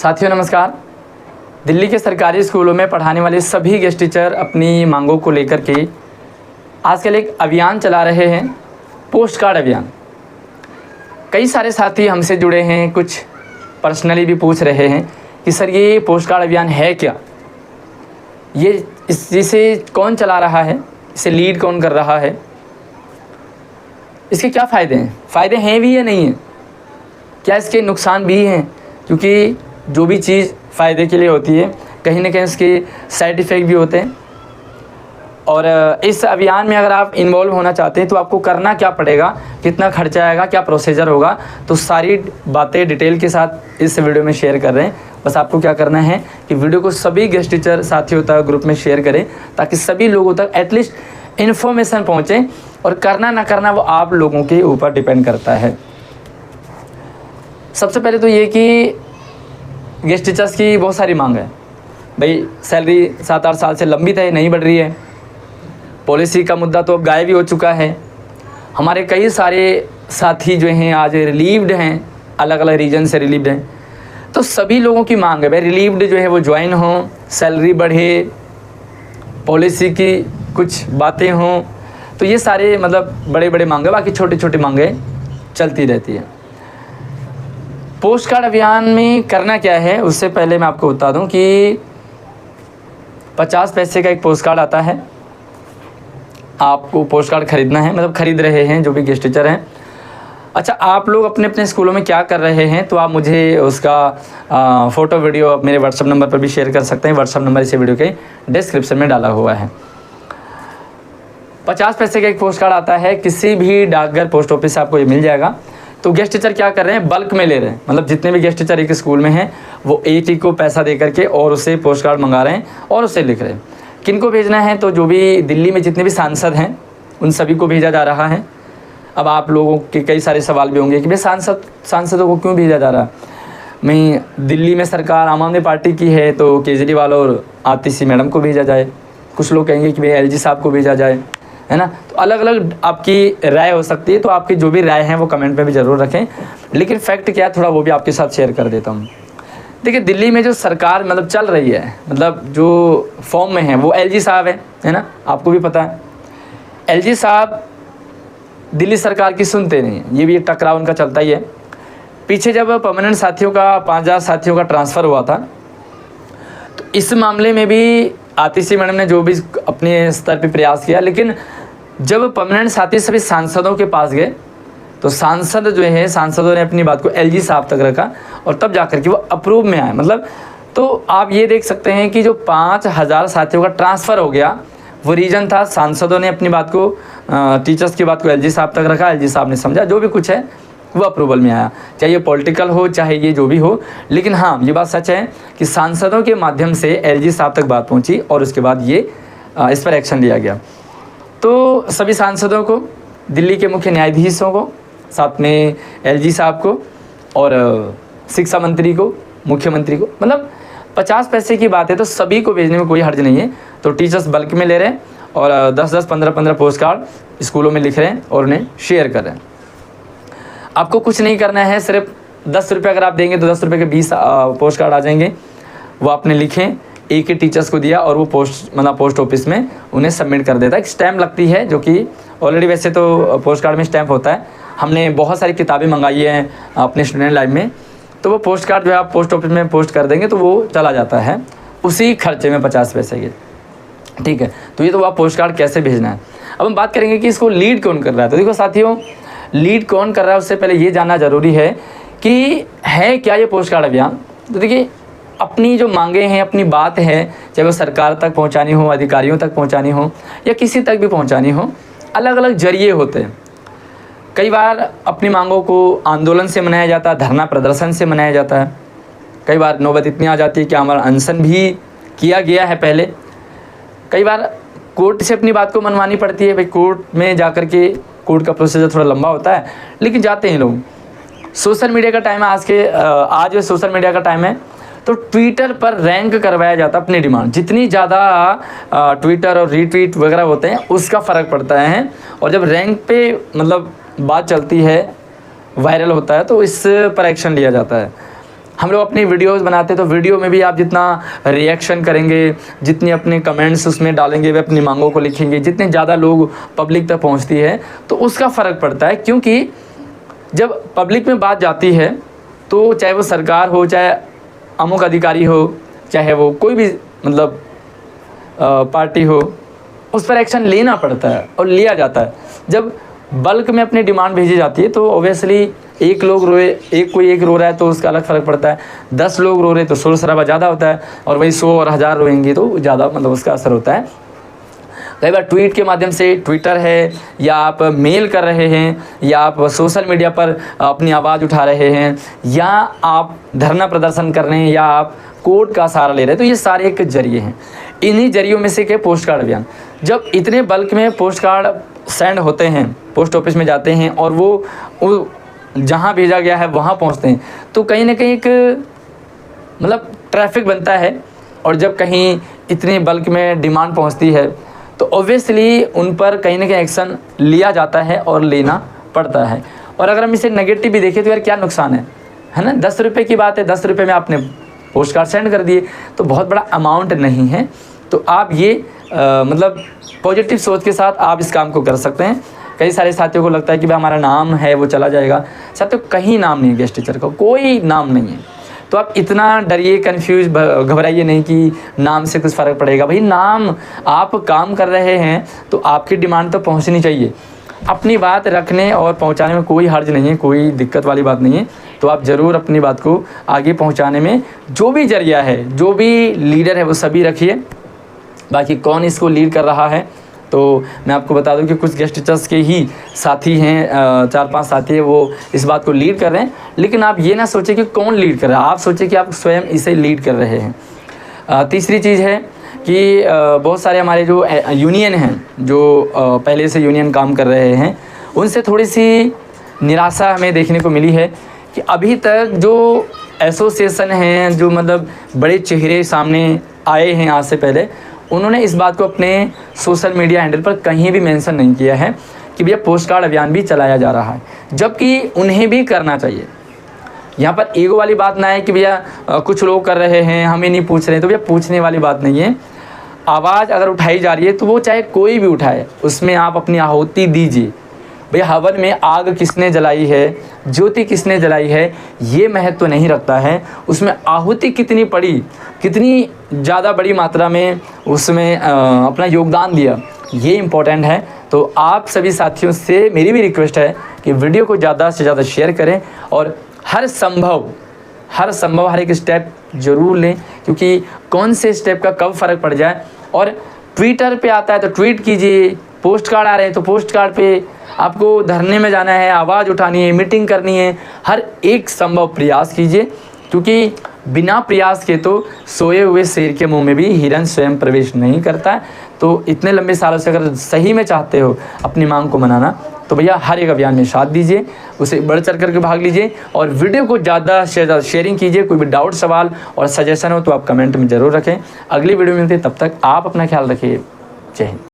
साथियों नमस्कार। दिल्ली के सरकारी स्कूलों में पढ़ाने वाले सभी गेस्ट टीचर अपनी मांगों को लेकर के आजकल एक अभियान चला रहे हैं, पोस्ट कार्ड अभियान। कई सारे साथी हमसे जुड़े हैं, कुछ पर्सनली भी पूछ रहे हैं कि सर ये पोस्ट कार्ड अभियान है क्या, ये इसे कौन चला रहा है, इसे लीड कौन कर रहा है, इसके क्या फ़ायदे हैं, फ़ायदे हैं भी या नहीं हैं, क्या इसके नुकसान भी हैं। क्योंकि जो भी चीज़ फ़ायदे के लिए होती है कहीं ना कहीं इसके साइड इफ़ेक्ट भी होते हैं। और इस अभियान में अगर आप इन्वॉल्व होना चाहते हैं तो आपको करना क्या पड़ेगा, कितना खर्चा आएगा, क्या प्रोसीजर होगा, तो सारी बातें डिटेल के साथ इस वीडियो में शेयर कर रहे हैं। बस आपको क्या करना है कि वीडियो को सभी गेस्ट टीचर साथियों तक ग्रुप में शेयर करें ताकि सभी लोगों तक एटलीस्ट इन्फॉर्मेशन पहुँचे। और करना ना करना वो आप लोगों के ऊपर डिपेंड करता है। सबसे पहले तो ये कि गेस्ट टीचर्स की बहुत सारी मांग है। भाई सैलरी 7-8 साल से लंबित है, नहीं बढ़ रही है। पॉलिसी का मुद्दा तो अब गायब ही हो चुका है। हमारे कई सारे साथी जो हैं आज रिलीव्ड हैं, अलग अलग रीजन से रिलीव्ड हैं। तो सभी लोगों की मांग है भाई रिलीव्ड जो है वो ज्वाइन हों, सैलरी बढ़े, पॉलिसी की कुछ बातें हों। तो ये सारे मतलब बड़े बड़े मांगे, बाकी छोटी छोटी मांगे चलती रहती है। पोस्ट कार्ड अभियान में करना क्या है उससे पहले मैं आपको बता दूं कि 50 पैसे का एक पोस्ट कार्ड आता है। आपको पोस्ट कार्ड ख़रीदना है, मतलब ख़रीद रहे हैं जो भी गेस्ट टीचर हैं। अच्छा, आप लोग अपने अपने स्कूलों में क्या कर रहे हैं तो आप मुझे उसका फ़ोटो वीडियो मेरे व्हाट्सअप नंबर पर भी शेयर कर सकते हैं। व्हाट्सअप नंबर इसे वीडियो के डिस्क्रिप्शन में डाला हुआ है। 50 पैसे का एक पोस्ट कार्ड आता है, किसी भी डाकघर पोस्ट ऑफिस से आपको ये मिल जाएगा। तो गेस्ट टीचर क्या कर रहे हैं, बल्क में ले रहे हैं, मतलब जितने भी गेस्ट टीचर एक स्कूल में हैं वो एक को पैसा दे करके और उससे पोस्ट कार्ड मंगा रहे हैं और उससे लिख रहे हैं। किनको भेजना है, तो जो भी दिल्ली में जितने भी सांसद हैं उन सभी को भेजा जा रहा है। अब आप लोगों के कई सारे सवाल भी होंगे कि भाई सांसदों को क्यों भेजा जा रहा है। मैं दिल्ली में सरकार आम आदमी पार्टी की है तो केजरीवाल और आतिशी मैडम को भेजा जाए। कुछ लोग कहेंगे कि भाई एलजी साहब को भेजा जाए, है ना। तो अलग अलग आपकी राय हो सकती है। तो आपकी जो भी राय है वो कमेंट में भी ज़रूर रखें। लेकिन फैक्ट क्या है थोड़ा वो भी आपके साथ शेयर कर देता हूँ। देखिए दिल्ली में जो सरकार मतलब चल रही है, मतलब जो फॉर्म में है वो एलजी साहब है ना, आपको भी पता है। एलजी साहब दिल्ली सरकार की सुनते नहीं हैं, ये भी एक टकराव उनका चलता ही है। पीछे जब परमानेंट साथियों का 5000 साथियों का ट्रांसफ़र हुआ था तो इस मामले में भी आतिशी मैडम ने जो भी अपने स्तर पे प्रयास किया, लेकिन जब परमानेंट साथी सभी सांसदों के पास गए तो सांसद जो है सांसदों ने अपनी बात को एलजी साहब तक रखा और तब जाकर के वो अप्रूव में आए। मतलब तो आप ये देख सकते हैं कि जो 5000 साथियों का ट्रांसफ़र हो गया वो रीज़न था, सांसदों ने अपनी बात को टीचर्स की बात को एलजी साहब तक रखा, एलजी साहब ने समझा, जो भी कुछ है वो अप्रूवल में आया, चाहे ये पॉलिटिकल हो चाहे ये जो भी हो। लेकिन हाँ ये बात सच है कि सांसदों के माध्यम से एलजी साहब तक बात पहुंची और उसके बाद ये इस पर एक्शन लिया गया। तो सभी सांसदों को, दिल्ली के मुख्य न्यायाधीशों को, साथ में एलजी साहब को और शिक्षा मंत्री को, मुख्यमंत्री को, मतलब 50 पैसे की बात है तो सभी को भेजने में कोई हर्ज नहीं है। तो टीचर्स बल्क में ले रहे हैं और 10-10, 15-15 पोस्ट कार्ड स्कूलों में लिख रहे हैं और उन्हें शेयर कर रहे हैं। आपको कुछ नहीं करना है, सिर्फ 10 रुपये अगर आप देंगे तो 10 रुपये के 20 पोस्ट कार्ड आ जाएंगे। वो आपने लिखे, एक ही टीचर्स को दिया और वो पोस्ट ऑफिस में उन्हें सबमिट कर देता है। एक स्टैम्प लगती है जो कि ऑलरेडी वैसे तो पोस्ट कार्ड में स्टैम्प होता है। हमने बहुत सारी किताबें मंगाई हैं अपने स्टूडेंट लाइफ में, तो वो पोस्ट कार्ड जो है आप पोस्ट ऑफिस में पोस्ट कर देंगे तो वो चला जाता है उसी खर्चे में 50 पैसे के। ठीक है, तो ये तो आप पोस्ट कार्ड कैसे भेजना है। अब हम बात करेंगे कि इसको लीड कौन कर रहा है। तो देखो साथियों, लीड कौन कर रहा है उससे पहले ये जानना ज़रूरी है कि है क्या ये पोस्ट कार्ड अभियान। तो देखिए अपनी जो मांगे हैं, अपनी बात है, चाहे वो सरकार तक पहुंचानी हो, अधिकारियों तक पहुंचानी हो या किसी तक भी पहुंचानी हो, अलग अलग जरिए होते हैं। कई बार अपनी मांगों को आंदोलन से मनाया जाता है, धरना प्रदर्शन से मनाया जाता है। कई बार नौबत इतनी आ जाती है कि हमारा अनशन भी किया गया है पहले। कई बार कोर्ट से अपनी बात को मनवानी पड़ती है। भाई कोर्ट में जाकर के, कोर्ट का प्रोसीजर थोड़ा लंबा होता है लेकिन जाते हैं लोग। सोशल मीडिया का टाइम है आज सोशल मीडिया का टाइम है तो ट्विटर पर रैंक करवाया जाता है अपनी डिमांड। जितनी ज़्यादा ट्विटर और रीट्वीट वगैरह होते हैं उसका फ़र्क पड़ता है। और जब रैंक पे मतलब बात चलती है, वायरल होता है तो इस पर एक्शन लिया जाता है। हम लोग अपनी वीडियोस बनाते हैं तो वीडियो में भी आप जितना रिएक्शन करेंगे, जितनी अपने कमेंट्स उसमें डालेंगे, वे अपनी मांगों को लिखेंगे, जितने ज़्यादा लोग पब्लिक तक पहुंचती है तो उसका फ़र्क पड़ता है। क्योंकि जब पब्लिक में बात जाती है तो चाहे वो सरकार हो, चाहे अमुक अधिकारी हो, चाहे वो कोई भी मतलब पार्टी हो, उस पर एक्शन लेना पड़ता है और लिया जाता है। जब बल्क में अपनी डिमांड भेजी जाती है तो ओबियसली एक लोग कोई एक रो रहा है तो उसका अलग फ़र्क पड़ता है, 10 लोग रो रहे तो शोर शराबा ज़्यादा होता है, और वही 100 और 1000 रोएंगे तो ज़्यादा मतलब उसका असर होता है। कई बार ट्वीट के माध्यम से, ट्विटर है या आप मेल कर रहे हैं या आप सोशल मीडिया पर अपनी आवाज़ उठा रहे हैं या आप धरना प्रदर्शन कर रहे हैं या आप कोर्ट का सहारा ले रहे हैं, तो ये सारे एक जरिए हैं। इन्हीं जरियों में से पोस्ट कार्ड अभियान, जब इतने बल्क में पोस्ट कार्ड सेंड होते हैं, पोस्ट ऑफिस में जाते हैं और वो जहाँ भेजा गया है वहाँ पहुँचते हैं, तो कहीं ना कहीं एक मतलब ट्रैफिक बनता है। और जब कहीं इतने बल्क में डिमांड पहुँचती है तो ऑब्वियसली उन पर कहीं ना कहीं एक्शन लिया जाता है और लेना पड़ता है। और अगर हम इसे नेगेटिव भी देखें तो यार क्या नुकसान है ना, 10 रुपये की बात है, 10 रुपये में आपने पोस्ट कार्ड सेंड कर दिए तो बहुत बड़ा अमाउंट नहीं है। तो आप ये मतलब पॉजिटिव सोच के साथ आप इस काम को कर सकते हैं। कई सारे साथियों को लगता है कि भाई हमारा नाम है वो चला जाएगा, साथियों कहीं नाम नहीं है गेस्ट टीचर का, कोई नाम नहीं है। तो आप इतना डरिए, कन्फ्यूज, घबराइए नहीं कि नाम से कुछ फ़र्क पड़ेगा। भाई नाम, आप काम कर रहे हैं तो आपकी डिमांड तो पहुंचनी चाहिए। अपनी बात रखने और पहुंचाने में कोई हर्ज नहीं है, कोई दिक्कत वाली बात नहीं है। तो आप ज़रूर अपनी बात को आगे पहुंचाने में जो भी जरिया है, जो भी लीडर है वो सभी रखिए। बाकी कौन इसको लीड कर रहा है तो मैं आपको बता दूं कि कुछ गेस्ट टीचर्स के ही साथी हैं, 4-5 साथी हैं, वो इस बात को लीड कर रहे हैं। लेकिन आप ये ना सोचें कि कौन लीड कर रहा है, आप सोचें कि आप स्वयं इसे लीड कर रहे हैं। तीसरी चीज़ है कि बहुत सारे हमारे जो यूनियन हैं, जो पहले से यूनियन काम कर रहे हैं, उनसे थोड़ी सी निराशा हमें देखने को मिली है कि अभी तक जो एसोसिएशन हैं, जो मतलब बड़े चेहरे सामने आए हैं आज से पहले, उन्होंने इस बात को अपने सोशल मीडिया हैंडल पर कहीं भी मेंशन नहीं किया है कि भैया पोस्ट कार्ड अभियान भी चलाया जा रहा है, जबकि उन्हें भी करना चाहिए। यहाँ पर ईगो वाली बात ना है कि भैया कुछ लोग कर रहे हैं हमें नहीं पूछ रहे, तो भैया पूछने वाली बात नहीं है। आवाज़ अगर उठाई जा रही है तो वो चाहे कोई भी उठाए, उसमें आप अपनी आहुति दीजिए। भैया हवन में आग किसने जलाई है, ज्योति किसने जलाई है, ये महत्व नहीं रखता है, उसमें आहुति कितनी पड़ी, कितनी ज़्यादा बड़ी मात्रा में उसमें अपना योगदान दिया, ये इम्पोर्टेंट है। तो आप सभी साथियों से मेरी भी रिक्वेस्ट है कि वीडियो को ज़्यादा से ज़्यादा शेयर करें और हर संभव हर एक स्टेप ज़रूर लें, क्योंकि कौन से स्टेप का कब फ़र्क पड़ जाए। और ट्विटर पे आता है तो ट्वीट कीजिए, पोस्ट कार्ड आ रहे हैं तो पोस्ट कार्ड पे आपको धरने में जाना है, आवाज़ उठानी है, मीटिंग करनी है, हर एक संभव प्रयास कीजिए, क्योंकि बिना प्रयास के तो सोए हुए शेर के मुंह में भी हिरन स्वयं प्रवेश नहीं करता है। तो इतने लंबे सालों से अगर सही में चाहते हो अपनी मांग को मनाना तो भैया हर एक अभियान में साथ दीजिए, उसे बढ़ चढ़ करके भाग लीजिए और वीडियो को ज़्यादा से ज़्यादा शेयरिंग कीजिए। कोई भी डाउट, सवाल और सजेशन हो तो आप कमेंट में ज़रूर रखें। अगली वीडियो में मिलते हैं, तब तक आप अपना ख्याल रखिए। जय हिंद।